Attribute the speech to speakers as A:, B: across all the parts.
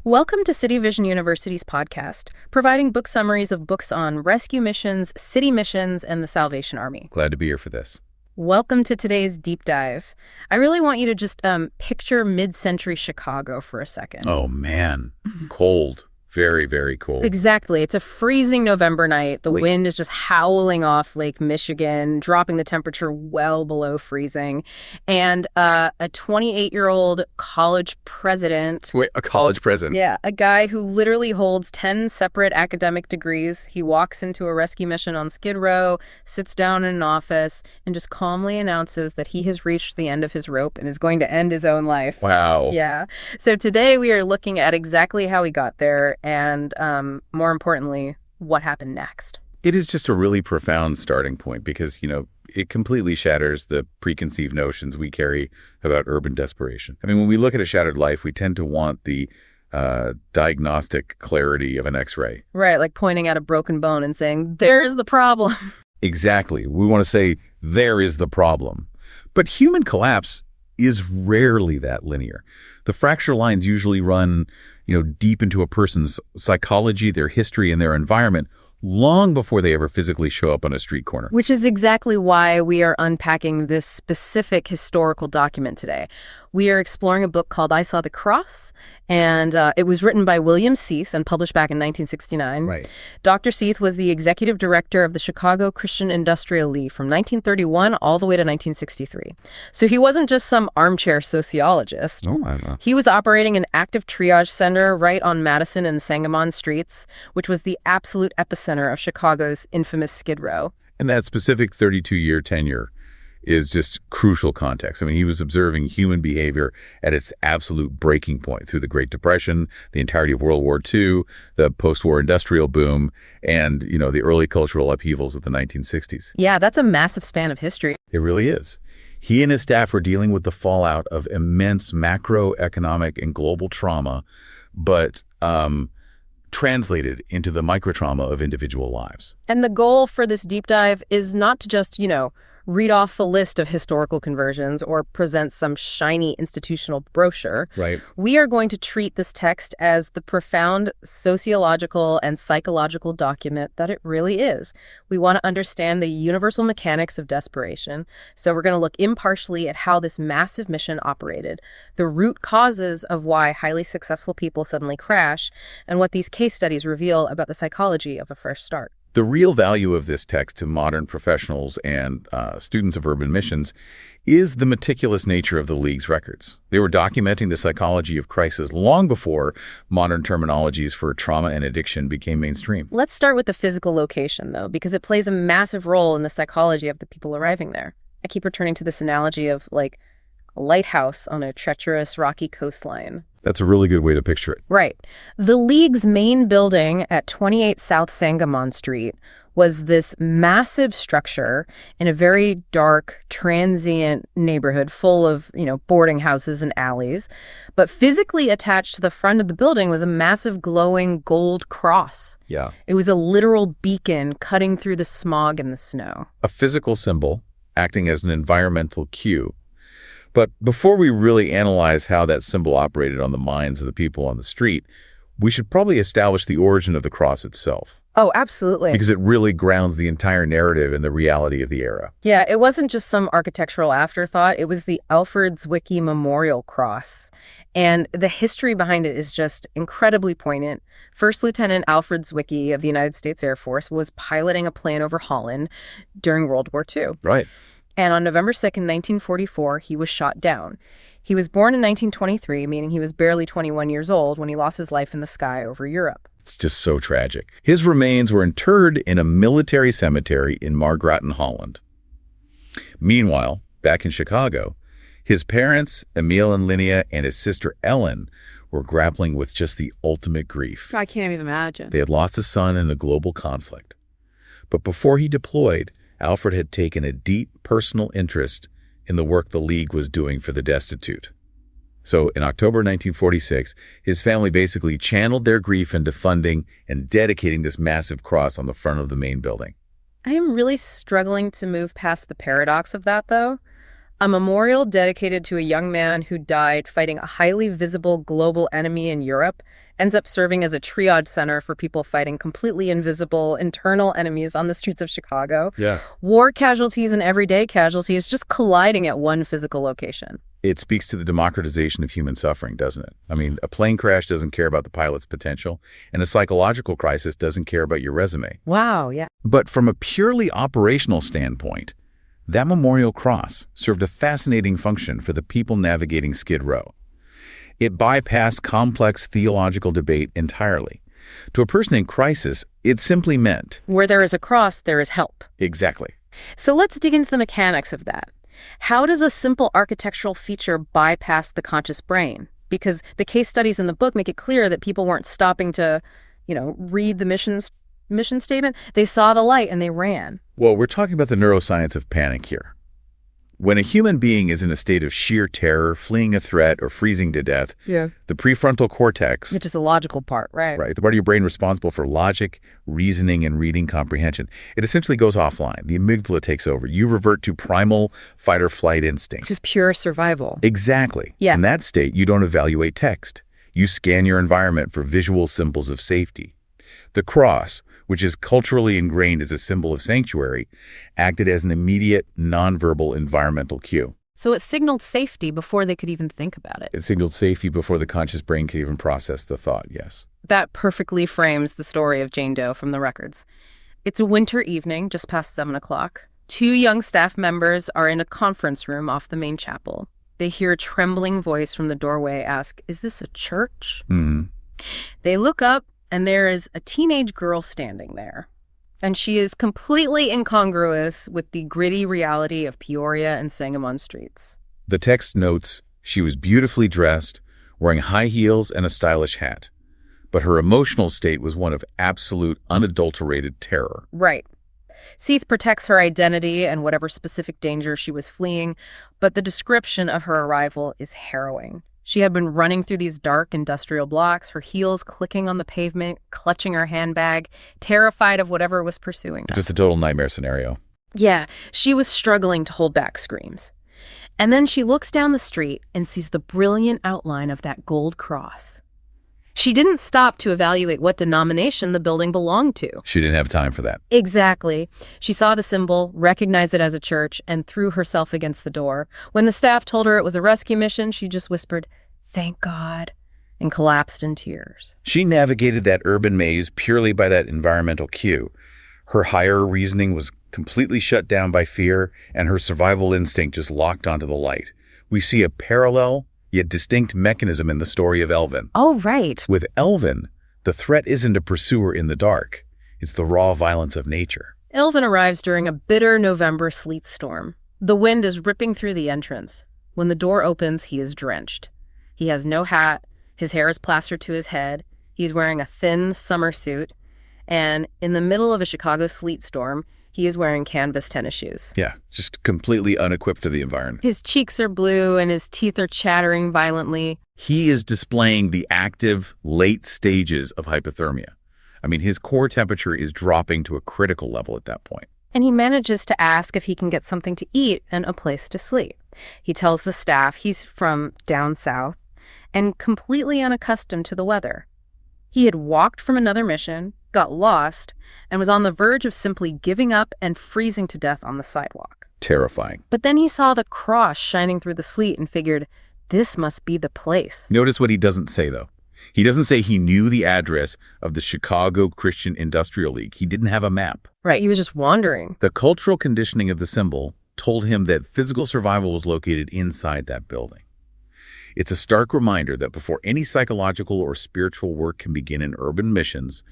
A: Welcome to City Vision University's podcast, providing book summaries of books on rescue missions, city missions, and the Salvation Army.
B: Glad to be here for this.
A: Welcome to today's deep dive. I really want you to just picture mid-century Chicago for a second.
B: Oh, man. Cold. Very, very cold.
A: Exactly. It's a freezing November night. The wind is just howling off Lake Michigan, dropping the temperature well below freezing. And a 28-year-old college president.
B: Wait, a college president?
A: Yeah, a guy who literally holds 10 separate academic degrees. He walks into a rescue mission on Skid Row, sits down in an office, and just calmly announces that he has reached the end of his rope and is going to end his own life.
B: Wow.
A: Yeah. So today we are looking at exactly how he got there and, more importantly, what happened next.
B: It is just a really profound starting point because, it completely shatters the preconceived notions we carry about urban desperation. I mean, when we look at a shattered life, we tend to want the diagnostic clarity of an X-ray.
A: Right, like pointing at a broken bone and saying, there's the problem.
B: Exactly. We want to say, there is the problem. But human collapse is rarely that linear. The fracture lines usually run deep into a person's psychology, their history, and their environment long before they ever physically show up on a street corner.
A: Which is exactly why we are unpacking this specific historical document today. We are exploring a book called I Saw the Cross, and it was written by William Seath and published back in 1969.
B: Right.
A: Dr. Seath was the executive director of the Chicago Christian Industrial League from 1931 all the way to 1963. So he wasn't just some armchair sociologist.
B: Oh, I don't know.
A: He was operating an active triage center right on Madison and Sangamon streets, which was the absolute epicenter of Chicago's infamous Skid Row.
B: And that specific 32-year tenure is just crucial context. I mean, he was observing human behavior at its absolute breaking point through the Great Depression, the entirety of World War II, the post-war industrial boom, and, the early cultural upheavals of the 1960s.
A: Yeah, that's a massive span of history.
B: It really is. He and his staff were dealing with the fallout of immense macroeconomic and global trauma, but translated into the microtrauma of individual lives.
A: And the goal for this deep dive is not to just, read off a list of historical conversions or present some shiny institutional brochure.
B: Right.
A: We are going to treat this text as the profound sociological and psychological document that it really is. We want to understand the universal mechanics of desperation, so we're going to look impartially at how this massive mission operated, the root causes of why highly successful people suddenly crash, and what these case studies reveal about the psychology of a fresh start.
B: The real value of this text to modern professionals and students of urban missions is the meticulous nature of the League's records. They were documenting the psychology of crisis long before modern terminologies for trauma and addiction became mainstream.
A: Let's start with the physical location, though, because it plays a massive role in the psychology of the people arriving there. I keep returning to this analogy of, like, a lighthouse on a treacherous, rocky coastline.
B: That's a really good way to picture it.
A: Right. The League's main building at 28 South Sangamon Street was this massive structure in a very dark, transient neighborhood full of, boarding houses and alleys. But physically attached to the front of the building was a massive glowing gold cross.
B: Yeah.
A: It was a literal beacon cutting through the smog and the snow.
B: A physical symbol acting as an environmental cue. But before we really analyze how that symbol operated on the minds of the people on the street, we should probably establish the origin of the cross itself.
A: Oh, absolutely.
B: Because it really grounds the entire narrative in the reality of the era.
A: Yeah, it wasn't just some architectural afterthought. It was the Alfred Zwicky Memorial Cross. And the history behind it is just incredibly poignant. First Lieutenant Alfred Zwicky of the United States Air Force was piloting a plane over Holland during World War II.
B: Right.
A: And on November 2nd, 1944, he was shot down. He was born in 1923, meaning he was barely 21 years old when he lost his life in the sky over Europe.
B: It's just so tragic. His remains were interred in a military cemetery in Margraten, Holland. Meanwhile, back in Chicago, his parents, Emil and Linnea, and his sister Ellen were grappling with just the ultimate grief.
C: I can't even imagine.
B: They had lost a son in a global conflict. But before he deployed, Alfred had taken a deep personal interest in the work the League was doing for the destitute. So in October 1946, his family basically channeled their grief into funding and dedicating this massive cross on the front of the main building.
A: I am really struggling to move past the paradox of that, though. A memorial dedicated to a young man who died fighting a highly visible global enemy in Europe, ends up serving as a triage center for people fighting completely invisible internal enemies on the streets of Chicago.
B: Yeah.
A: War casualties and everyday casualties just colliding at one physical location.
B: It speaks to the democratization of human suffering, doesn't it? I mean, a plane crash doesn't care about the pilot's potential, and a psychological crisis doesn't care about your resume.
A: Wow, yeah.
B: But from a purely operational standpoint, that memorial cross served a fascinating function for the people navigating Skid Row. It bypassed complex theological debate entirely. To a person in crisis, it simply meant...
A: where there is a cross, there is help.
B: Exactly.
A: So let's dig into the mechanics of that. How does a simple architectural feature bypass the conscious brain? Because the case studies in the book make it clear that people weren't stopping to, read the mission statement. They saw the light and they ran.
B: Well, we're talking about the neuroscience of panic here. When a human being is in a state of sheer terror, fleeing a threat, or freezing to death, the prefrontal cortex,
A: which is the logical part, right?
B: Right, the part of your brain responsible for logic, reasoning, and reading comprehension, it essentially goes offline. The amygdala takes over. You revert to primal fight-or-flight instinct.
A: It's just pure survival.
B: Exactly.
A: Yeah.
B: In that state, you don't evaluate text. You scan your environment for visual symbols of safety. The cross, which is culturally ingrained as a symbol of sanctuary, acted as an immediate, nonverbal environmental cue.
A: So it signaled safety before they could even think about it.
B: It signaled safety before the conscious brain could even process the thought, yes.
A: That perfectly frames the story of Jane Doe from the records. It's a winter evening, just past 7 o'clock. 2 young staff members are in a conference room off the main chapel. They hear a trembling voice from the doorway ask, "Is this a church?"
B: Mm-hmm.
A: They look up, and there is a teenage girl standing there. And she is completely incongruous with the gritty reality of Peoria and Sangamon streets.
B: The text notes she was beautifully dressed, wearing high heels and a stylish hat. But her emotional state was one of absolute, unadulterated terror.
A: Right. Seath protects her identity and whatever specific danger she was fleeing, but the description of her arrival is harrowing. She had been running through these dark industrial blocks, her heels clicking on the pavement, clutching her handbag, terrified of whatever was pursuing them.
B: Just a total nightmare scenario.
A: Yeah, she was struggling to hold back screams. And then she looks down the street and sees the brilliant outline of that gold cross. She didn't stop to evaluate what denomination the building belonged to.
B: She didn't have time for that.
A: Exactly. She saw the symbol, recognized it as a church, and threw herself against the door. When the staff told her it was a rescue mission, she just whispered, "Thank God," and collapsed in tears.
B: She navigated that urban maze purely by that environmental cue. Her higher reasoning was completely shut down by fear, and her survival instinct just locked onto the light. We see a parallel, yet distinct mechanism in the story of Elvin.
A: Oh, right.
B: With Elvin, the threat isn't a pursuer in the dark. It's the raw violence of nature.
A: Elvin arrives during a bitter November sleet storm. The wind is ripping through the entrance. When the door opens, he is drenched. He has no hat, his hair is plastered to his head, he's wearing a thin summer suit, and in the middle of a Chicago sleet storm, he is wearing canvas tennis shoes.
B: Yeah, just completely unequipped to the environment.
A: His cheeks are blue and his teeth are chattering violently.
B: He is displaying the active, late stages of hypothermia. I mean, his core temperature is dropping to a critical level at that point.
A: And he manages to ask if he can get something to eat and a place to sleep. He tells the staff he's from down south and completely unaccustomed to the weather. He had walked from another mission, got lost, and was on the verge of simply giving up and freezing to death on the sidewalk.
B: Terrifying.
A: But then he saw the cross shining through the sleet and figured, this must be the place.
B: Notice what he doesn't say, though. He doesn't say he knew the address of the Chicago Christian Industrial League. He didn't have a map.
A: Right, he was just wandering.
B: The cultural conditioning of the symbol told him that physical survival was located inside that building. It's a stark reminder that before any psychological or spiritual work can begin in urban missions,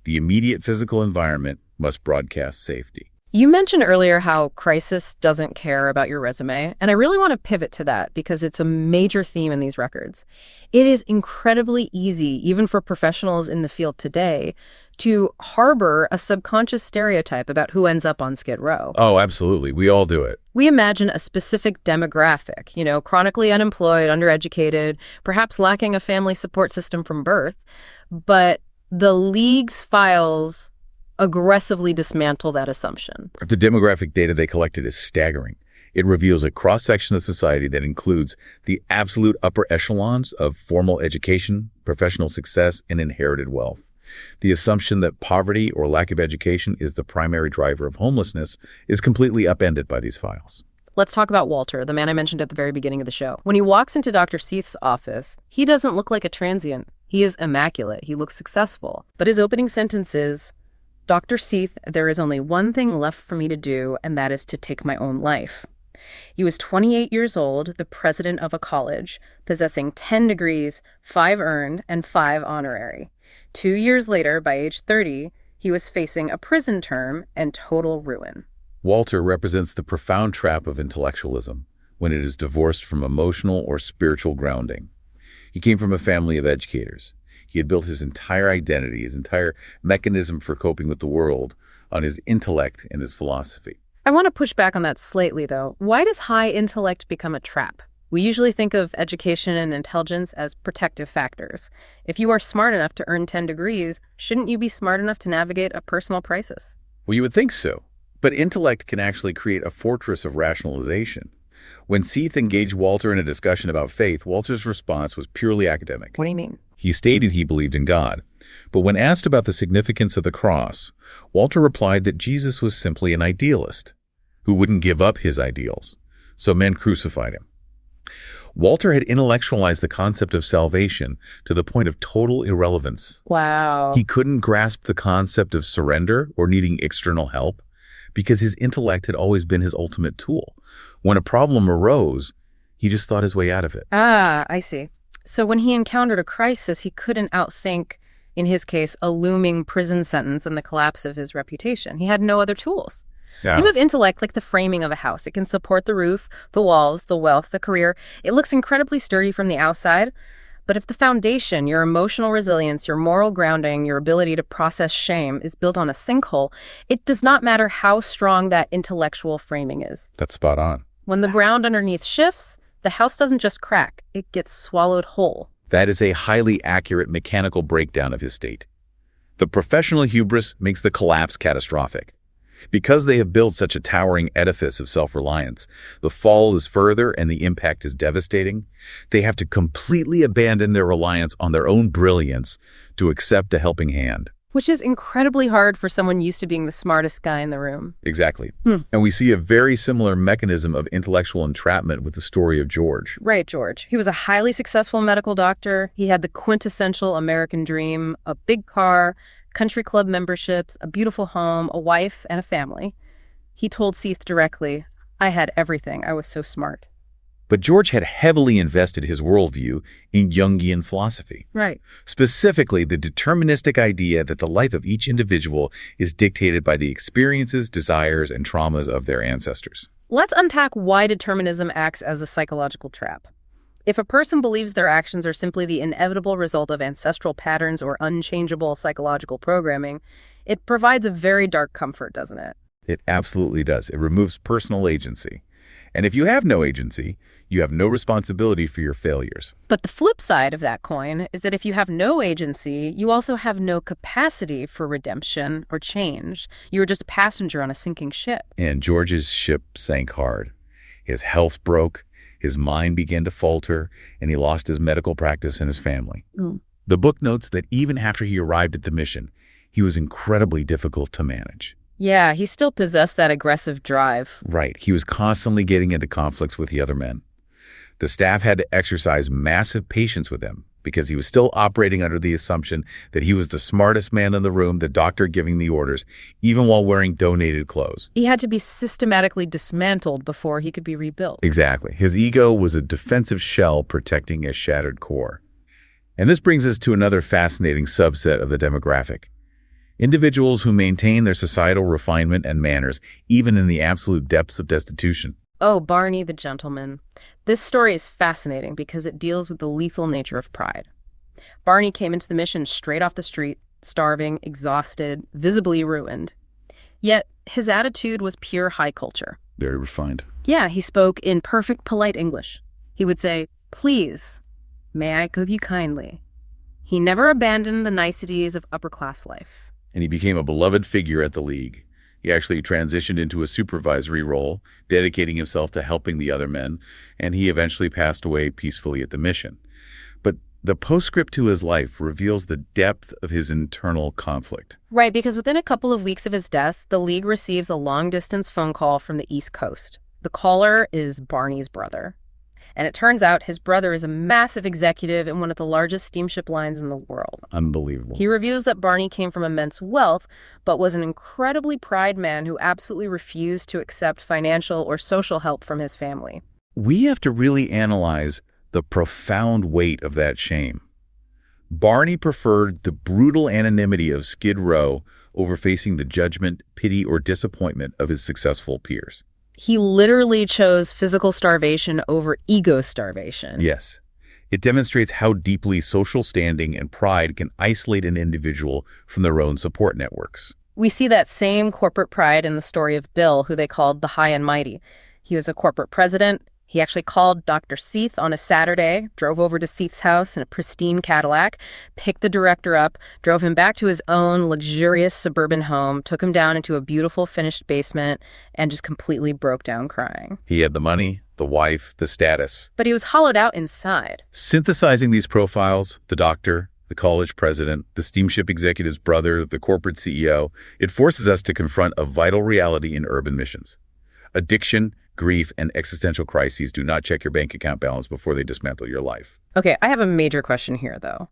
B: the immediate physical environment must broadcast safety.
A: You mentioned earlier how crisis doesn't care about your resume, and I really want to pivot to that because it's a major theme in these records. It is incredibly easy, even for professionals in the field today, to harbor a subconscious stereotype about who ends up on Skid Row.
B: Oh, absolutely. We all do it.
A: We imagine a specific demographic, chronically unemployed, undereducated, perhaps lacking a family support system from birth, but the League's files aggressively dismantle that assumption.
B: The demographic data they collected is staggering. It reveals a cross-section of society that includes the absolute upper echelons of formal education, professional success, and inherited wealth. The assumption that poverty or lack of education is the primary driver of homelessness is completely upended by these files.
A: Let's talk about Walter, the man I mentioned at the very beginning of the show. When he walks into Dr. Seath's office, he doesn't look like a transient. He is immaculate. He looks successful. But his opening sentence is, "Dr. Seath, there is only one thing left for me to do, and that is to take my own life." He was 28 years old, the president of a college, possessing 10 degrees, 5 earned, and 5 honorary. 2 years later, by age 30, he was facing a prison term and total ruin.
B: Walter represents the profound trap of intellectualism when it is divorced from emotional or spiritual grounding. He came from a family of educators. He had built his entire identity, his entire mechanism for coping with the world, on his intellect and his philosophy.
A: I want to push back on that slightly, though. Why does high intellect become a trap? We usually think of education and intelligence as protective factors. If you are smart enough to earn 10 degrees, shouldn't you be smart enough to navigate a personal crisis?
B: Well, you would think so. But intellect can actually create a fortress of rationalization. When Seath engaged Walter in a discussion about faith, Walter's response was purely academic.
A: What do you mean?
B: He stated he believed in God. But when asked about the significance of the cross, Walter replied that Jesus was simply an idealist who wouldn't give up his ideals. So men crucified him. Walter had intellectualized the concept of salvation to the point of total irrelevance.
A: Wow.
B: He couldn't grasp the concept of surrender or needing external help because his intellect had always been his ultimate tool. When a problem arose, he just thought his way out of it.
A: Ah, I see. So when he encountered a crisis, he couldn't outthink, in his case, a looming prison sentence and the collapse of his reputation. He had no other tools.
B: Yeah.
A: Think of intellect like the framing of a house. It can support the roof, the walls, the wealth, the career. It looks incredibly sturdy from the outside. But if the foundation, your emotional resilience, your moral grounding, your ability to process shame is built on a sinkhole, it does not matter how strong that intellectual framing is.
B: That's spot on.
A: When the ground underneath shifts, the house doesn't just crack, it gets swallowed whole.
B: That is a highly accurate mechanical breakdown of his state. The professional hubris makes the collapse catastrophic. Because they have built such a towering edifice of self-reliance, the fall is further and the impact is devastating. They have to completely abandon their reliance on their own brilliance to accept a helping hand.
A: Which is incredibly hard for someone used to being the smartest guy in the room.
B: Exactly. And we see a very similar mechanism of intellectual entrapment with the story of George.
A: Right, George. He was a highly successful medical doctor. He had the quintessential American dream, a big car, country club memberships, a beautiful home, a wife, and a family. He told Seath directly, "I had everything. I was so smart."
B: But George had heavily invested his worldview in Jungian philosophy.
A: Right.
B: Specifically, the deterministic idea that the life of each individual is dictated by the experiences, desires, and traumas of their ancestors.
A: Let's unpack why determinism acts as a psychological trap. If a person believes their actions are simply the inevitable result of ancestral patterns or unchangeable psychological programming, it provides a very dark comfort, doesn't it?
B: It absolutely does. It removes personal agency. And if you have no agency, you have no responsibility for your failures.
A: But the flip side of that coin is that if you have no agency, you also have no capacity for redemption or change. You're just a passenger on a sinking ship.
B: And George's ship sank hard. His health broke, his mind began to falter, and he lost his medical practice and his family. The book notes that even after he arrived at the mission, he was incredibly difficult to manage.
A: Yeah, he still possessed that aggressive drive.
B: Right. He was constantly getting into conflicts with the other men. The staff had to exercise massive patience with him because he was still operating under the assumption that he was the smartest man in the room, the doctor giving the orders, even while wearing donated clothes.
A: He had to be systematically dismantled before he could be rebuilt.
B: Exactly. His ego was a defensive shell protecting a shattered core. And this brings us to another fascinating subset of the demographic. Individuals who maintain their societal refinement and manners, even in the absolute depths of destitution.
A: Oh, Barney the gentleman. This story is fascinating because it deals with the lethal nature of pride. Barney came into the mission straight off the street, starving, exhausted, visibly ruined. Yet his attitude was pure high culture.
B: Very refined.
A: Yeah, he spoke in perfect, polite English. He would say, "Please, may I give you kindly?" He never abandoned the niceties of upper-class life.
B: And he became a beloved figure at the League. He actually transitioned into a supervisory role, dedicating himself to helping the other men, and he eventually passed away peacefully at the mission. But the postscript to his life reveals the depth of his internal conflict.
A: Right, because within a couple of weeks of his death, the League receives a long-distance phone call from the East Coast. The caller is Barney's brother. And it turns out his brother is a massive executive in one of the largest steamship lines in the world.
B: Unbelievable.
A: He reveals that Barney came from immense wealth, but was an incredibly proud man who absolutely refused to accept financial or social help from his family.
B: We have to really analyze the profound weight of that shame. Barney preferred the brutal anonymity of Skid Row over facing the judgment, pity, or disappointment of his successful peers.
A: He literally chose physical starvation over ego starvation.
B: Yes. It demonstrates how deeply social standing and pride can isolate an individual from their own support networks.
A: We see that same corporate pride in the story of Bill, who they called the High and Mighty. He was a corporate president. He actually called Dr. Seath on a Saturday, drove over to Seath's house in a pristine Cadillac, picked the director up, drove him back to his own luxurious suburban home, took him down into a beautiful finished basement, and just completely broke down crying.
B: He had the money, the wife, the status.
A: But he was hollowed out inside.
B: Synthesizing these profiles, the doctor, the college president, the steamship executive's brother, the corporate CEO, it forces us to confront a vital reality in urban missions. Addiction, grief, and existential crises do not check your bank account balance before they dismantle your life.
A: Okay, I have a major question here, though.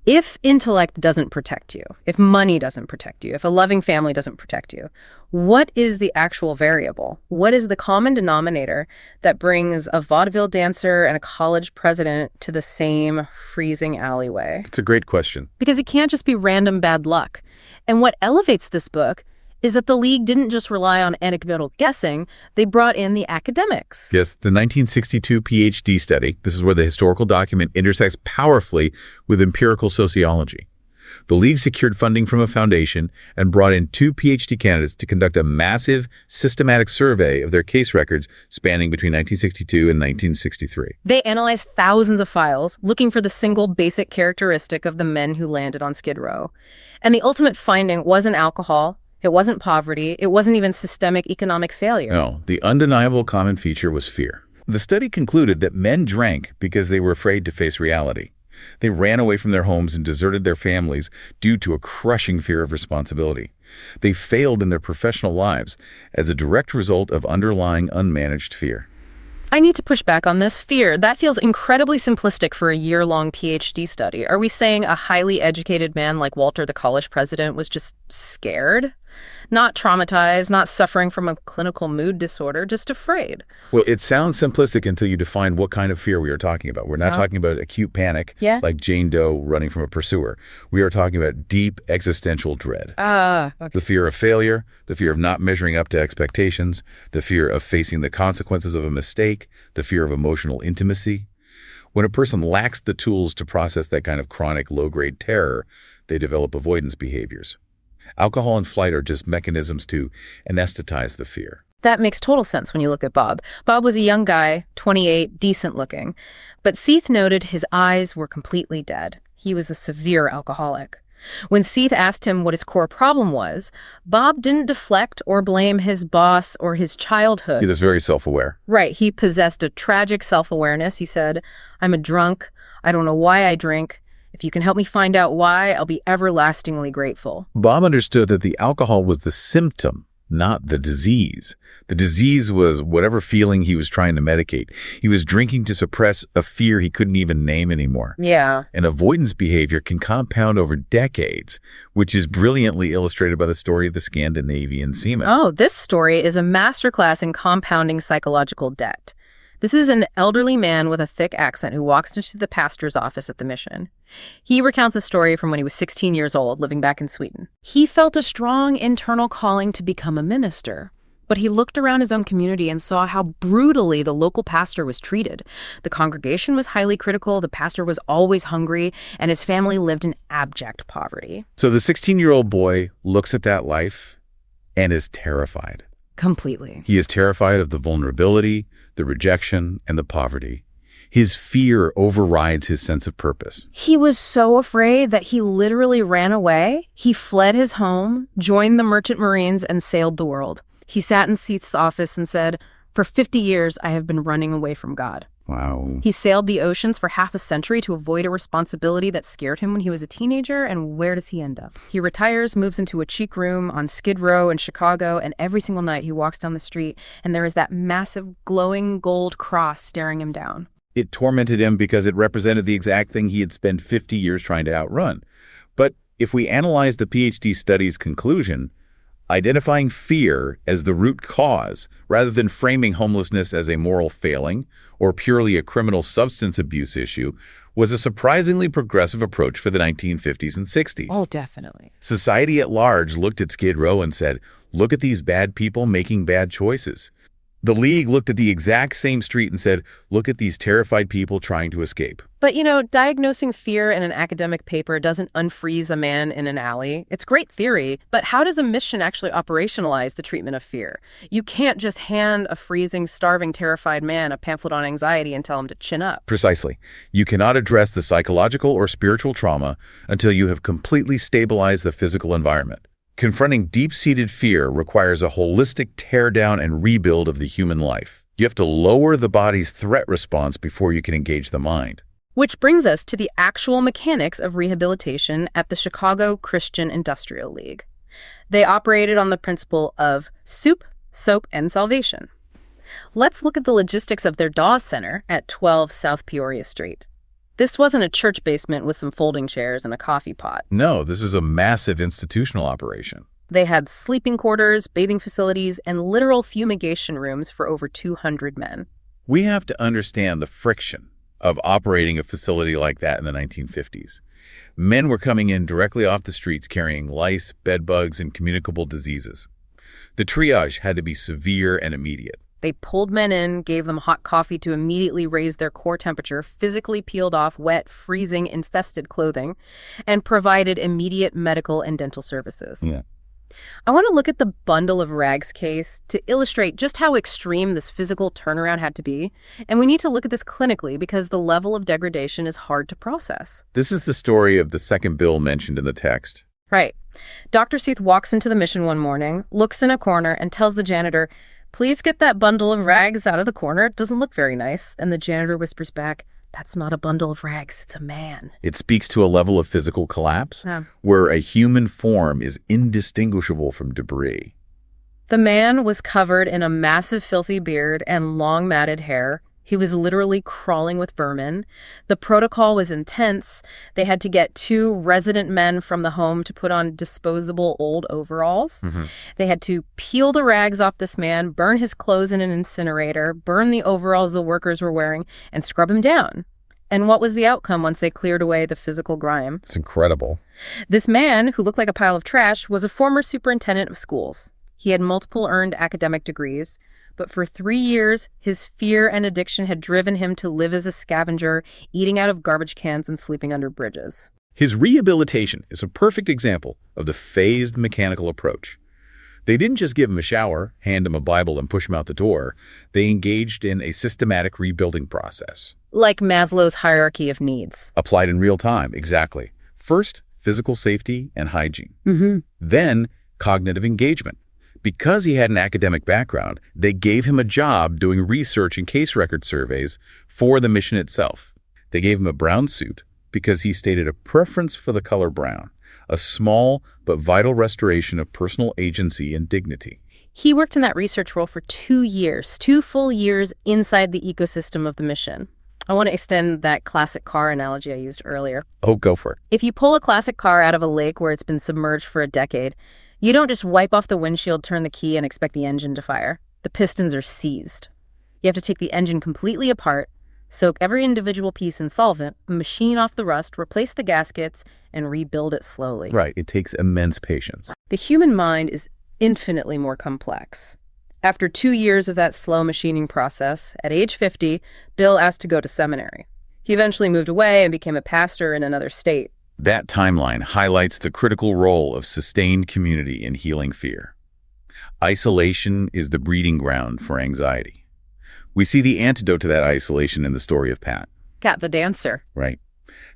A: If intellect doesn't protect you, if money doesn't protect you, if a loving family doesn't protect you, what is the actual variable? What is the common denominator that brings a vaudeville dancer and a college president to the same freezing alleyway?
B: It's a great question.
A: Because it can't just be random bad luck. And what elevates this book is that the League didn't just rely on anecdotal guessing, they brought in the academics.
B: Yes, the 1962 PhD study, this is where the historical document intersects powerfully with empirical sociology. The League secured funding from a foundation and brought in 2 PhD candidates to conduct a massive, systematic survey of their case records spanning between 1962 and 1963.
A: They analyzed thousands of files, looking for the single basic characteristic of the men who landed on Skid Row. And the ultimate finding wasn't alcohol. It wasn't poverty. It wasn't even systemic economic failure.
B: No, the undeniable common feature was fear. The study concluded that men drank because they were afraid to face reality. They ran away from their homes and deserted their families due to a crushing fear of responsibility. They failed in their professional lives as a direct result of underlying unmanaged fear.
A: I need to push back on this. Fear, that feels incredibly simplistic for a year-long PhD study. Are we saying a highly educated man like Walter, the college president, was just scared? Not traumatized, not suffering from a clinical mood disorder, just afraid.
B: Well, it sounds simplistic until you define what kind of fear we are talking about. We're not talking about acute panic, like Jane Doe running from a pursuer. We are talking about deep existential dread.
A: Okay.
B: The fear of failure, the fear of not measuring up to expectations, the fear of facing the consequences of a mistake, the fear of emotional intimacy. When a person lacks the tools to process that kind of chronic low-grade terror, they develop avoidance behaviors. Alcohol and flight are just mechanisms to anesthetize the fear.
A: That makes total sense when you look at Bob. Bob was a young guy, 28, decent looking. But Seath noted his eyes were completely dead. He was a severe alcoholic. When Seath asked him what his core problem was, Bob didn't deflect or blame his boss or his childhood.
B: He was very self-aware.
A: Right. He possessed a tragic self-awareness. He said, "I'm a drunk. I don't know why I drink. If you can help me find out why, I'll be everlastingly grateful."
B: Bob understood that the alcohol was the symptom, not the disease. The disease was whatever feeling he was trying to medicate. He was drinking to suppress a fear he couldn't even name anymore.
A: Yeah.
B: And avoidance behavior can compound over decades, which is brilliantly illustrated by the story of the Scandinavian seaman.
A: Oh, this story is a masterclass in compounding psychological debt. This is an elderly man with a thick accent who walks into the pastor's office at the mission. He recounts a story from when he was 16 years old, living back in Sweden. He felt a strong internal calling to become a minister, but he looked around his own community and saw how brutally the local pastor was treated. The congregation was highly critical, the pastor was always hungry, and his family lived in abject poverty.
B: So the 16-year-old boy looks at that life and is terrified.
A: Completely.
B: He is terrified of the vulnerability, the rejection, and the poverty. His fear overrides his sense of purpose.
A: He was so afraid that he literally ran away. He fled his home, joined the Merchant Marines, and sailed the world. He sat in Seath's office and said, "For 50 years, I have been running away from God."
B: Wow.
A: He sailed the oceans for half a century to avoid a responsibility that scared him when he was a teenager, and where does he end up? He retires, moves into a cheap room on Skid Row in Chicago, and every single night he walks down the street, and there is that massive glowing gold cross staring him down.
B: It tormented him because it represented the exact thing he had spent 50 years trying to outrun. But if we analyze the PhD study's conclusion, identifying fear as the root cause, rather than framing homelessness as a moral failing or purely a criminal substance abuse issue, was a surprisingly progressive approach for the 1950s and 60s.
A: Oh, definitely.
B: Society at large looked at Skid Row and said, "Look at these bad people making bad choices." The League looked at the exact same street and said, "Look at these terrified people trying to escape."
A: But, diagnosing fear in an academic paper doesn't unfreeze a man in an alley. It's great theory, but how does a mission actually operationalize the treatment of fear? You can't just hand a freezing, starving, terrified man a pamphlet on anxiety and tell him to chin up.
B: Precisely. You cannot address the psychological or spiritual trauma until you have completely stabilized the physical environment. Confronting deep-seated fear requires a holistic teardown and rebuild of the human life. You have to lower the body's threat response before you can engage the mind.
A: Which brings us to the actual mechanics of rehabilitation at the Chicago Christian Industrial League. They operated on the principle of soup, soap, and salvation. Let's look at the logistics of their Dawes Center at 12 South Peoria Street. This wasn't a church basement with some folding chairs and a coffee pot.
B: No, this is a massive institutional operation.
A: They had sleeping quarters, bathing facilities, and literal fumigation rooms for over 200 men.
B: We have to understand the friction of operating a facility like that in the 1950s. Men were coming in directly off the streets carrying lice, bed bugs, and communicable diseases. The triage had to be severe and immediate.
A: They pulled men in, gave them hot coffee to immediately raise their core temperature, physically peeled off wet, freezing, infested clothing, and provided immediate medical and dental services.
B: Yeah.
A: I want to look at the bundle of rags case to illustrate just how extreme this physical turnaround had to be. And we need to look at this clinically because the level of degradation is hard to process.
B: This is the story of the second bill mentioned in the text.
A: Right. Dr. Seath walks into the mission one morning, looks in a corner, and tells the janitor, "Please get that bundle of rags out of the corner. It doesn't look very nice." And the janitor whispers back, "That's not a bundle of rags, it's a man."
B: It speaks to a level of physical collapse where a human form is indistinguishable from debris.
A: The man was covered in a massive filthy beard and long matted hair. He was literally crawling with vermin. The protocol was intense. They had to get 2 resident men from the home to put on disposable old overalls. They had to peel the rags off this man, burn his clothes in an incinerator, burn the overalls the workers were wearing, and scrub him down. And what was the outcome once they cleared away the physical grime?
B: It's incredible.
A: This man, who looked like a pile of trash, was a former superintendent of schools. He had multiple earned academic degrees. But for 3 years, his fear and addiction had driven him to live as a scavenger, eating out of garbage cans and sleeping under bridges.
B: His rehabilitation is a perfect example of the phased mechanical approach. They didn't just give him a shower, hand him a Bible, and push him out the door. They engaged in a systematic rebuilding process.
A: Like Maslow's hierarchy of needs.
B: Applied in real time, exactly. First, physical safety and hygiene. Then, cognitive engagement. Because he had an academic background, they gave him a job doing research and case record surveys for the mission itself. They gave him a brown suit because he stated a preference for the color brown, a small but vital restoration of personal agency and dignity.
A: He worked in that research role for 2 years, 2 full years inside the ecosystem of the mission. I want to extend that classic car analogy I used earlier.
B: Oh, go for it.
A: If you pull a classic car out of a lake where it's been submerged for a decade, you don't just wipe off the windshield, turn the key, and expect the engine to fire. The pistons are seized. You have to take the engine completely apart, soak every individual piece in solvent, machine off the rust, replace the gaskets, and rebuild it slowly.
B: Right. It takes immense patience.
A: The human mind is infinitely more complex. After 2 years of that slow machining process, at age 50, Bill asked to go to seminary. He eventually moved away and became a pastor in another state.
B: That timeline highlights the critical role of sustained community in healing fear. Isolation is the breeding ground for anxiety. We see the antidote to that isolation in the story of Pat.
A: Cat the dancer.
B: Right.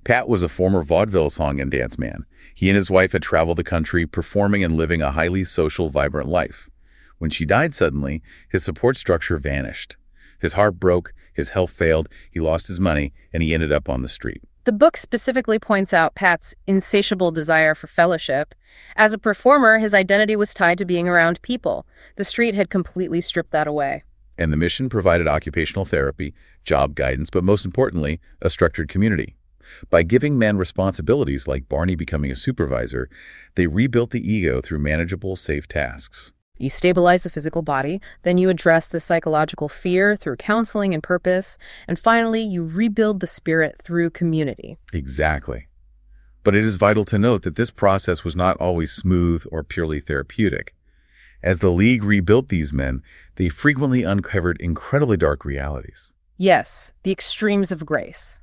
B: Pat was a former vaudeville song and dance man. He and his wife had traveled the country, performing and living a highly social, vibrant life. When she died suddenly, his support structure vanished. His heart broke, his health failed, he lost his money, and he ended up on the street.
A: The book specifically points out Pat's insatiable desire for fellowship. As a performer, his identity was tied to being around people. The street had completely stripped that away.
B: And the mission provided occupational therapy, job guidance, but most importantly, a structured community. By giving men responsibilities like Barney becoming a supervisor, they rebuilt the ego through manageable, safe tasks.
A: You stabilize the physical body, then you address the psychological fear through counseling and purpose, and finally, you rebuild the spirit through community.
B: Exactly. But it is vital to note that this process was not always smooth or purely therapeutic. As the League rebuilt these men, they frequently uncovered incredibly dark realities.
A: Yes, the extremes of grace.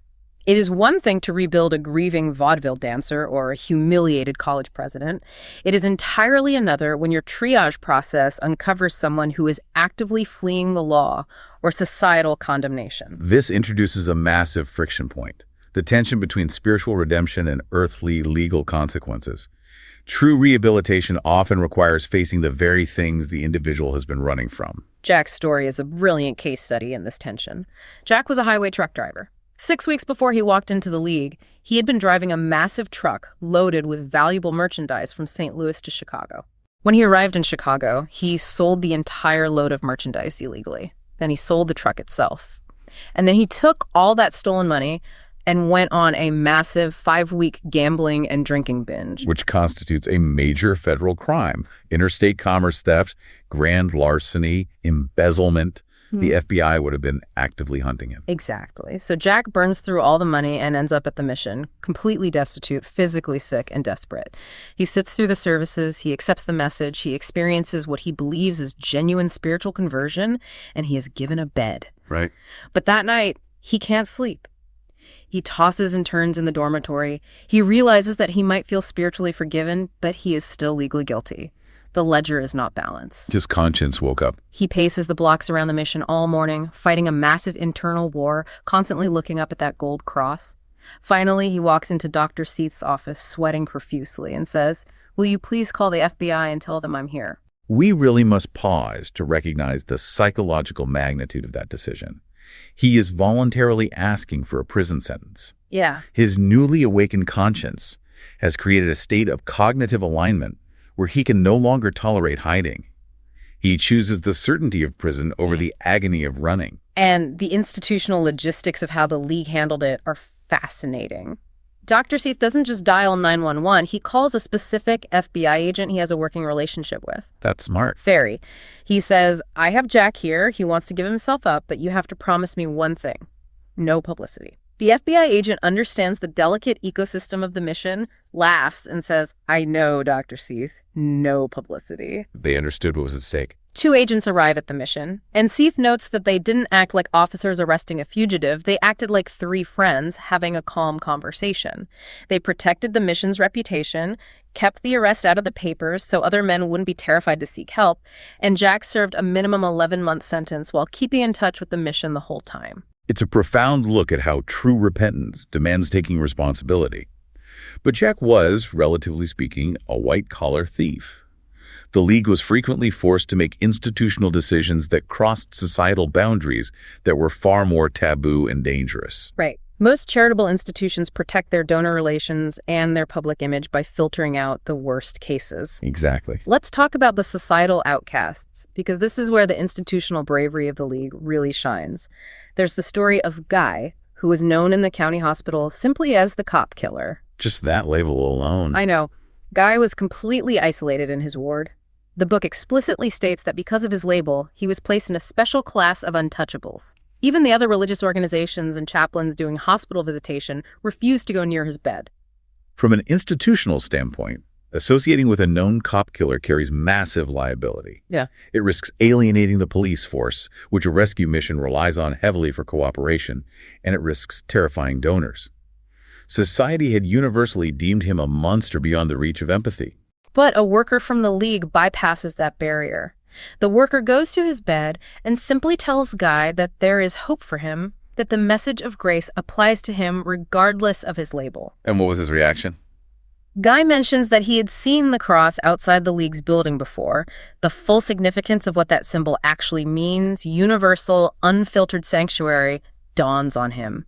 A: It is one thing to rebuild a grieving vaudeville dancer or a humiliated college president. It is entirely another when your triage process uncovers someone who is actively fleeing the law or societal condemnation.
B: This introduces a massive friction point, the tension between spiritual redemption and earthly legal consequences. True rehabilitation often requires facing the very things the individual has been running from.
A: Jack's story is a brilliant case study in this tension. Jack was a highway truck driver. 6 weeks before he walked into the League, he had been driving a massive truck loaded with valuable merchandise from St. Louis to Chicago. When he arrived in Chicago, he sold the entire load of merchandise illegally. Then he sold the truck itself. And then he took all that stolen money and went on a massive 5-week gambling and drinking binge.
B: Which constitutes a major federal crime. Interstate commerce theft, grand larceny, embezzlement. The FBI would have been actively hunting him.
A: Exactly. So Jack burns through all the money and ends up at the mission, completely destitute, physically sick, and desperate. He sits through the services, he accepts the message, he experiences what he believes is genuine spiritual conversion, and he is given a bed.
B: Right.
A: But that night, he can't sleep. He tosses and turns in the dormitory. He realizes that he might feel spiritually forgiven, but he is still legally guilty. The ledger is not balanced.
B: His conscience woke up.
A: He paces the blocks around the mission all morning, fighting a massive internal war, constantly looking up at that gold cross. Finally, he walks into Dr. Seath's office, sweating profusely, and says, "Will you please call the FBI and tell them I'm here?"
B: We really must pause to recognize the psychological magnitude of that decision. He is voluntarily asking for a prison sentence.
A: Yeah.
B: His newly awakened conscience has created a state of cognitive alignment where he can no longer tolerate hiding. He chooses the certainty of prison over the agony of running.
A: And the institutional logistics of how the League handled it are fascinating. Dr. Seath doesn't just dial 911, he calls a specific FBI agent he has a working relationship with.
B: That's smart.
A: Very. He says, "I have Jack here. He wants to give himself up, but you have to promise me one thing. No publicity." The FBI agent understands the delicate ecosystem of the mission, laughs, and says, "I know, Dr. Seath. No publicity."
B: They understood what was at stake.
A: 2 agents arrive at the mission, and Seath notes that they didn't act like officers arresting a fugitive. They acted like 3 friends having a calm conversation. They protected the mission's reputation, kept the arrest out of the papers so other men wouldn't be terrified to seek help, and Jack served a minimum 11-month sentence while keeping in touch with the mission the whole time.
B: It's a profound look at how true repentance demands taking responsibility. But Jack was, relatively speaking, a white-collar thief. The League was frequently forced to make institutional decisions that crossed societal boundaries that were far more taboo and dangerous.
A: Right. Most charitable institutions protect their donor relations and their public image by filtering out the worst cases.
B: Exactly.
A: Let's talk about the societal outcasts, because this is where the institutional bravery of the League really shines. There's the story of Guy, who was known in the county hospital simply as the cop killer.
B: Just that label alone.
A: I know. Guy was completely isolated in his ward. The book explicitly states that because of his label, he was placed in a special class of untouchables. Even the other religious organizations and chaplains doing hospital visitation refused to go near his bed.
B: From an institutional standpoint, associating with a known cop killer carries massive liability.
A: Yeah.
B: It risks alienating the police force, which a rescue mission relies on heavily for cooperation, and it risks terrifying donors. Society had universally deemed him a monster beyond the reach of empathy.
A: But a worker from the League bypasses that barrier. The worker goes to his bed and simply tells Guy that there is hope for him, that the message of grace applies to him regardless of his label.
B: And what was his reaction?
A: Guy mentions that he had seen the cross outside the League's building before. The full significance of what that symbol actually means, universal, unfiltered sanctuary, dawns on him.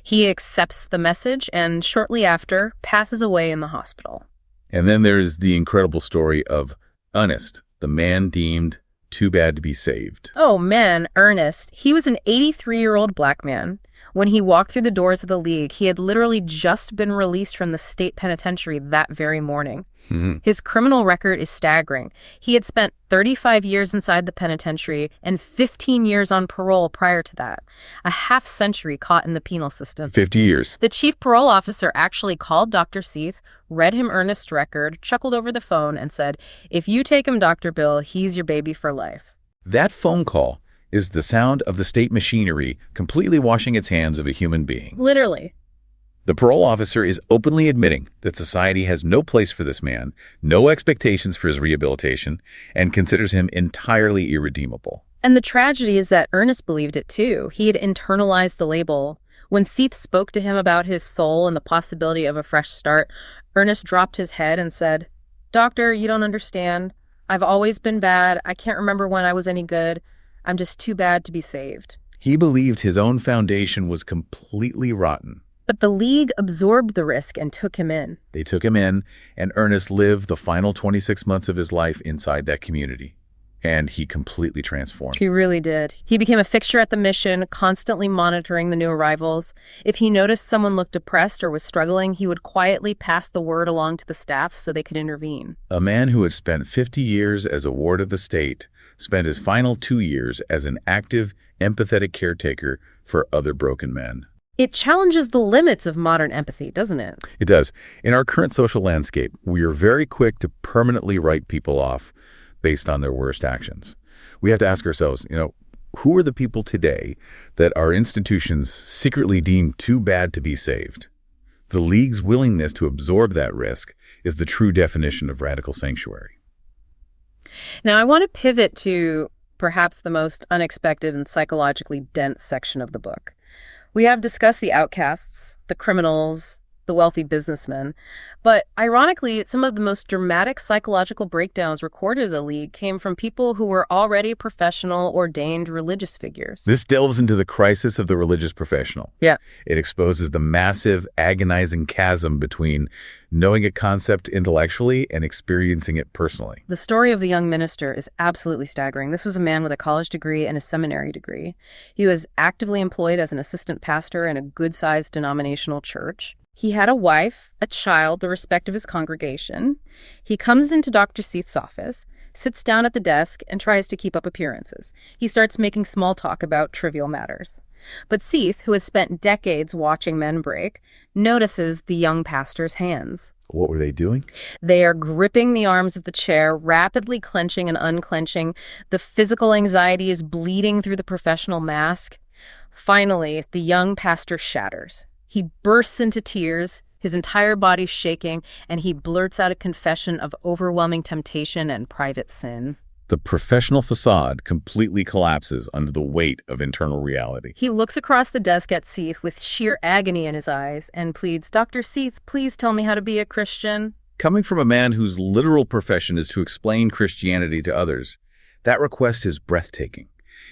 A: He accepts the message and shortly after passes away in the hospital.
B: And then there's the incredible story of Ernest, the man deemed too bad to be saved.
A: Oh man, Ernest. He was an 83-year-old black man. When he walked through the doors of the League, he had literally just been released from the state penitentiary that very morning. His criminal record is staggering. He had spent 35 years inside the penitentiary and 15 years on parole prior to that. A half-century caught in the penal system.
B: 50 years.
A: The chief parole officer actually called Dr. Seath, read him Ernest's record, chuckled over the phone, and said, "If you take him, Dr. Bill, he's your baby for life."
B: That phone call is the sound of the state machinery completely washing its hands of a human being.
A: Literally.
B: The parole officer is openly admitting that society has no place for this man, no expectations for his rehabilitation, and considers him entirely irredeemable.
A: And the tragedy is that Ernest believed it too. He had internalized the label. When Seath spoke to him about his soul and the possibility of a fresh start, Ernest dropped his head and said, "Doctor, you don't understand. I've always been bad. I can't remember when I was any good. I'm just too bad to be saved."
B: He believed his own foundation was completely rotten.
A: But the League absorbed the risk and took him in.
B: They took him in, and Ernest lived the final 26 months of his life inside that community. And he completely transformed.
A: He really did. He became a fixture at the mission, constantly monitoring the new arrivals. If he noticed someone looked depressed or was struggling, he would quietly pass the word along to the staff so they could intervene.
B: A man who had spent 50 years as a ward of the state spent his final 2 years as an active, empathetic caretaker for other broken men.
A: It challenges the limits of modern empathy, doesn't it?
B: It does. In our current social landscape, we are very quick to permanently write people off based on their worst actions. We have to ask ourselves, who are the people today that our institutions secretly deem too bad to be saved? The League's willingness to absorb that risk is the true definition of radical sanctuary.
A: Now, I want to pivot to perhaps the most unexpected and psychologically dense section of the book. We have discussed the outcasts, the criminals, the wealthy businessmen, but ironically, some of the most dramatic psychological breakdowns recorded in the League came from people who were already professional, ordained religious figures.
B: This delves into the crisis of the religious professional.
A: Yeah.
B: It exposes the massive, agonizing chasm between knowing a concept intellectually and experiencing it personally.
A: The story of the young minister is absolutely staggering. This was a man with a college degree and a seminary degree. He was actively employed as an assistant pastor in a good-sized denominational church. He had a wife, a child, the respect of his congregation. He comes into Dr. Seath's office, sits down at the desk, and tries to keep up appearances. He starts making small talk about trivial matters. But Seath, who has spent decades watching men break, notices the young pastor's hands.
B: What were they doing?
A: They are gripping the arms of the chair, rapidly clenching and unclenching. The physical anxiety is bleeding through the professional mask. Finally, the young pastor shatters. He bursts into tears, his entire body shaking, and he blurts out a confession of overwhelming temptation and private sin.
B: The professional facade completely collapses under the weight of internal reality.
A: He looks across the desk at Seath with sheer agony in his eyes and pleads, "Dr. Seath, please tell me how to be a Christian."
B: Coming from a man whose literal profession is to explain Christianity to others, that request is breathtaking.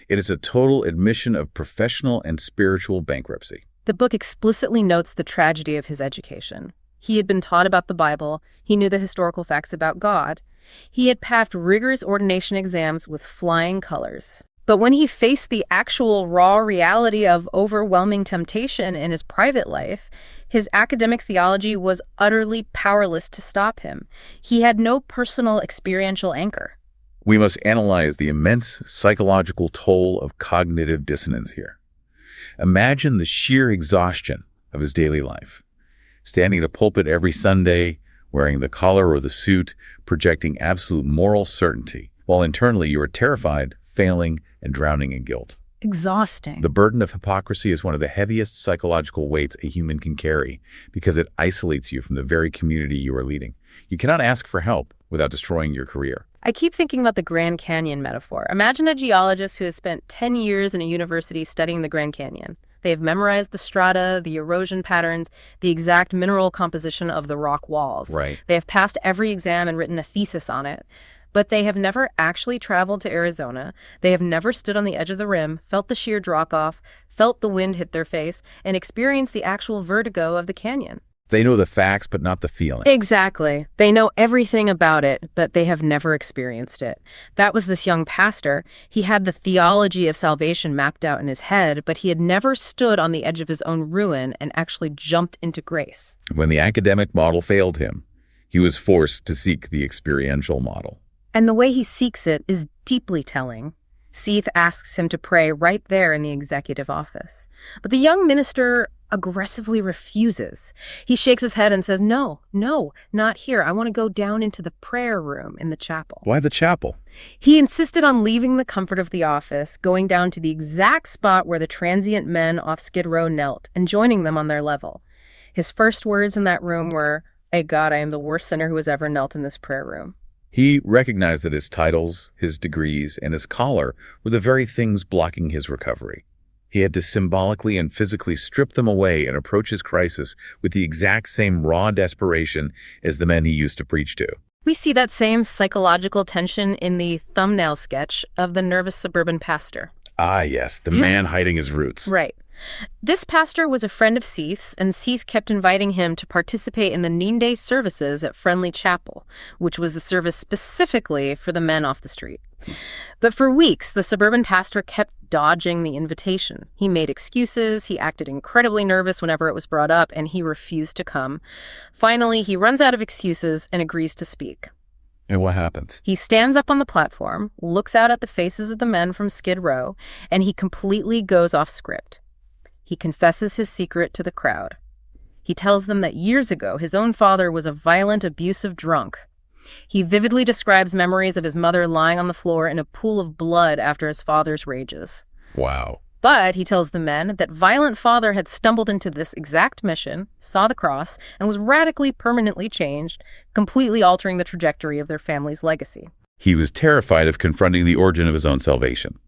B: It is a total admission of professional and spiritual bankruptcy.
A: The book explicitly notes the tragedy of his education. He had been taught about the Bible. He knew the historical facts about God. He had passed rigorous ordination exams with flying colors. But when he faced the actual raw reality of overwhelming temptation in his private life, his academic theology was utterly powerless to stop him. He had no personal experiential anchor.
B: We must analyze the immense psychological toll of cognitive dissonance here. Imagine the sheer exhaustion of his daily life. Standing at a pulpit every Sunday, wearing the collar or the suit, projecting absolute moral certainty, while internally you are terrified, failing, and drowning in guilt.
A: Exhausting.
B: The burden of hypocrisy is one of the heaviest psychological weights a human can carry because it isolates you from the very community you are leading. You cannot ask for help without destroying your career.
A: I keep thinking about the Grand Canyon metaphor. Imagine a geologist who has spent 10 years in a university studying the Grand Canyon. They have memorized the strata, the erosion patterns, the exact mineral composition of the rock walls.
B: Right.
A: They have passed every exam and written a thesis on it. But they have never actually traveled to Arizona. They have never stood on the edge of the rim, felt the sheer drop-off, felt the wind hit their face, and experienced the actual vertigo of the canyon.
B: They know the facts, but not the feeling.
A: Exactly. They know everything about it, but they have never experienced it. That was this young pastor. He had the theology of salvation mapped out in his head, but he had never stood on the edge of his own ruin and actually jumped into grace.
B: When the academic model failed him, he was forced to seek the experiential model.
A: And the way he seeks it is deeply telling. Seath asks him to pray right there in the executive office. But the young minister aggressively refuses. He shakes his head and says, no, not here. I want to go down into the prayer room in the chapel.
B: Why the chapel?
A: He insisted on leaving the comfort of the office, going down to the exact spot where the transient men off Skid Row knelt, and joining them on their level. His first words in that room were, "Hey God, I am the worst sinner who has ever knelt in this prayer room."
B: He recognized that his titles, his degrees, and his collar were the very things blocking his recovery. He had to symbolically and physically strip them away and approach his crisis with the exact same raw desperation as the men he used to preach to.
A: We see that same psychological tension in the thumbnail sketch of the nervous suburban pastor.
B: Ah, yes, the man hiding his roots.
A: Right. This pastor was a friend of Seath's, and Seath kept inviting him to participate in the noonday services at Friendly Chapel, which was the service specifically for the men off the street. But for weeks, the suburban pastor kept dodging the invitation. He made excuses, he acted incredibly nervous whenever it was brought up, and he refused to come. Finally, he runs out of excuses and agrees to speak.
B: And what happens?
A: He stands up on the platform, looks out at the faces of the men from Skid Row, and he completely goes off script. He confesses his secret to the crowd. He tells them that years ago, his own father was a violent, abusive drunk. He vividly describes memories of his mother lying on the floor in a pool of blood after his father's rages.
B: Wow.
A: But he tells the men that violent father had stumbled into this exact mission, saw the cross, and was radically, permanently changed, completely altering the trajectory of their family's legacy.
B: He was terrified of confronting the origin of his own salvation.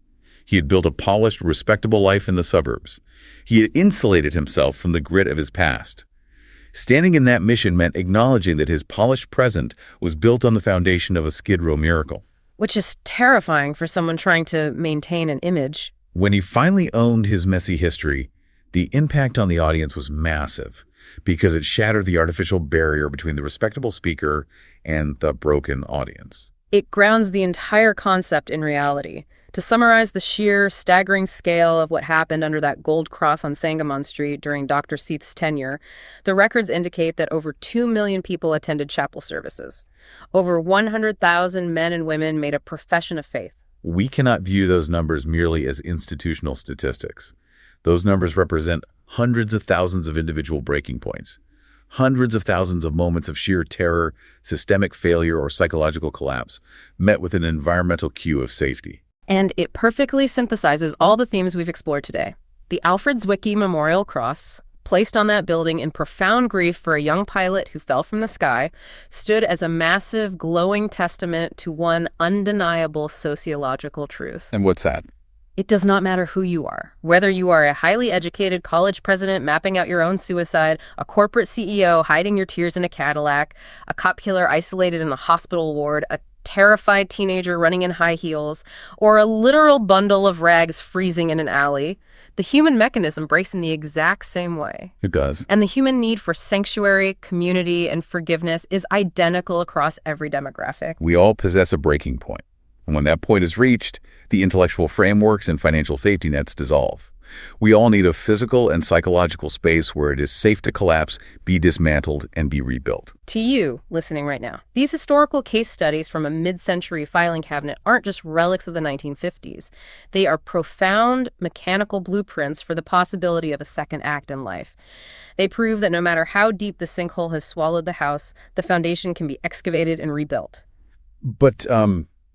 B: He had built a polished, respectable life in the suburbs. He had insulated himself from the grit of his past. Standing in that mission meant acknowledging that his polished present was built on the foundation of a Skid Row miracle.
A: Which is terrifying for someone trying to maintain an image.
B: When he finally owned his messy history, the impact on the audience was massive because it shattered the artificial barrier between the respectable speaker and the broken audience.
A: It grounds the entire concept in reality. To summarize the sheer, staggering scale of what happened under that gold cross on Sangamon Street during Dr. Seath's tenure, the records indicate that over 2 million people attended chapel services. Over 100,000 men and women made a profession of faith.
B: We cannot view those numbers merely as institutional statistics. Those numbers represent hundreds of thousands of individual breaking points, hundreds of thousands of moments of sheer terror, systemic failure, or psychological collapse, met with an environmental cue of safety.
A: And it perfectly synthesizes all the themes we've explored today. The Alfred Zwicky Memorial Cross, placed on that building in profound grief for a young pilot who fell from the sky, stood as a massive, glowing testament to one undeniable sociological truth.
B: And what's that?
A: It does not matter who you are. Whether you are a highly educated college president mapping out your own suicide, a corporate CEO hiding your tears in a Cadillac, a cop killer isolated in a hospital ward, a terrified teenager running in high heels, or a literal bundle of rags freezing in an alley, the human mechanism breaks in the exact same way.
B: It does.
A: And the human need for sanctuary, community, and forgiveness is identical across every demographic.
B: We all possess a breaking point. And when that point is reached, the intellectual frameworks and financial safety nets dissolve. We all need a physical and psychological space where it is safe to collapse, be dismantled, and be rebuilt.
A: To you, listening right now, these historical case studies from a mid-century filing cabinet aren't just relics of the 1950s. They are profound, mechanical blueprints for the possibility of a second act in life. They prove that no matter how deep the sinkhole has swallowed the house, the foundation can be excavated and rebuilt.
B: But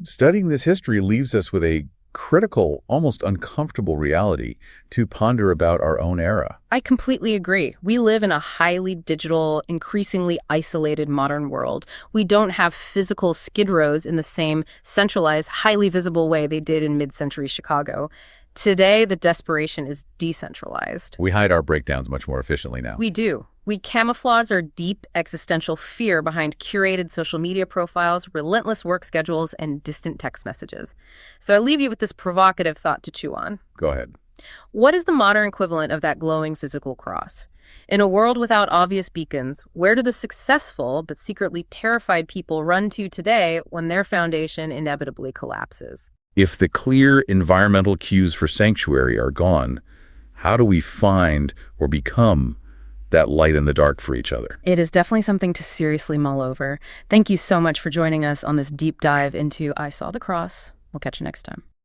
B: studying this history leaves us with a critical, almost uncomfortable reality to ponder about our own era.
A: I completely agree. We live in a highly digital, increasingly isolated modern world. We don't have physical skid rows in the same centralized, highly visible way they did in mid-century Chicago. Today, the desperation is decentralized.
B: We hide our breakdowns much more efficiently now.
A: We do. We camouflage our deep existential fear behind curated social media profiles, relentless work schedules, and distant text messages. So I leave you with this provocative thought to chew on.
B: Go ahead.
A: What is the modern equivalent of that glowing physical cross? In a world without obvious beacons, where do the successful but secretly terrified people run to today when their foundation inevitably collapses?
B: If the clear environmental cues for sanctuary are gone, how do we find or become that light in the dark for each other?
A: It is definitely something to seriously mull over. Thank you so much for joining us on this deep dive into I Saw the Cross. We'll catch you next time.